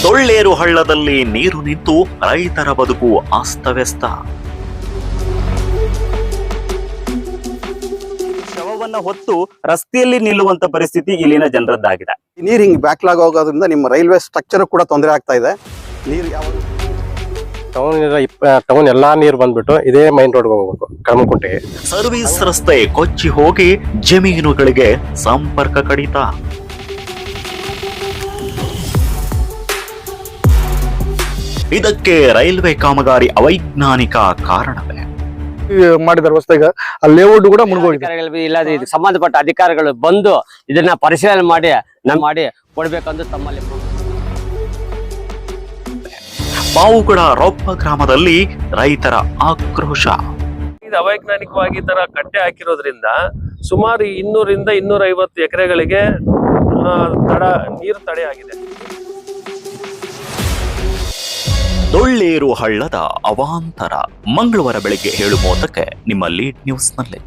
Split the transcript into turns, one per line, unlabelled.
ದೊಳ್ಳೇರು ಹಳ್ಳದಲ್ಲಿ ನೀರು ನಿಂತು ರೈತರ ಬದುಕು ಅಸ್ತವ್ಯಸ್ತ. ಶವವನ್ನ ಹೊತ್ತು ರಸ್ತೆಯಲ್ಲಿ ನಿಲ್ಲುವಂತ ಪರಿಸ್ಥಿತಿ ಇಲ್ಲಿನ ಜನರದ್ದಾಗಿದೆ.
ನೀರು ಹಿಂಗೆ ಬ್ಯಾಕ್ಲಾಗ್ ಆಗೋದ್ರಿಂದ ನಿಮ್ಮ ರೈಲ್ವೆ ಸ್ಟ್ರಕ್ಚರ್ ಕೂಡ ತೊಂದರೆ ಆಗ್ತಾ ಇದೆ. ನೀರು ಯಾವ
ಟೌನ್ ಎಲ್ಲಾ ನೀರು ಬಂದ್ಬಿಟ್ಟು ಇದೇ ಮೈನ್ ರೋಡ್ ಹೋಗ್ಬೇಕು ಕಳಮಕುಂಟೆಗೆ.
ಸರ್ವಿಸ್ ರಸ್ತೆ ಕೊಚ್ಚಿ ಹೋಗಿ ಜಮೀನುಗಳಿಗೆ ಸಂಪರ್ಕ ಕಡಿತ. ಇದಕ್ಕೆ ರೈಲ್ವೆ ಕಾಮಗಾರಿ ಅವೈಜ್ಞಾನಿಕ ಕಾರಣವೇ
ಮಾಡಿದ ರಸ್ತೆಗೆ ಆ ಲೇಔಟ್ ಕೂಡ ಮುಳುಗೋಗಿದೆ.
ಇಲ್ಲದೆ ಸಂಬಂಧಪಟ್ಟ ಅಧಿಕಾರಿಗಳು ಬಂದು ಇದನ್ನ ಪರಿಶೀಲನೆ ಮಾಡಿ ಕೊಡ್ಬೇಕಂದು ತಮ್ಮಲ್ಲಿ.
ಪಾವುಗಡ ರೊಪ್ಪ ಗ್ರಾಮದಲ್ಲಿ ರೈತರ ಆಕ್ರೋಶ.
ಇದು ಅವೈಜ್ಞಾನಿಕವಾಗಿ ತರ ಕಟ್ಟೆ ಹಾಕಿರೋದ್ರಿಂದ ಸುಮಾರು 200ರಿಂದ 250 ಎಕರೆಗಳಿಗೆ ನೀರು ತಡೆಯಾಗಿದೆ.
ದೊಳ್ಳೇರು ಹಳ್ಳದ ಅವಾಂತರ. ಮಂಗಳವಾರ ಬೆಳಗ್ಗೆ 7:30 ನಿಮ್ಮ ಲೀಡ್ ನ್ಯೂಸ್ನಲ್ಲಿ.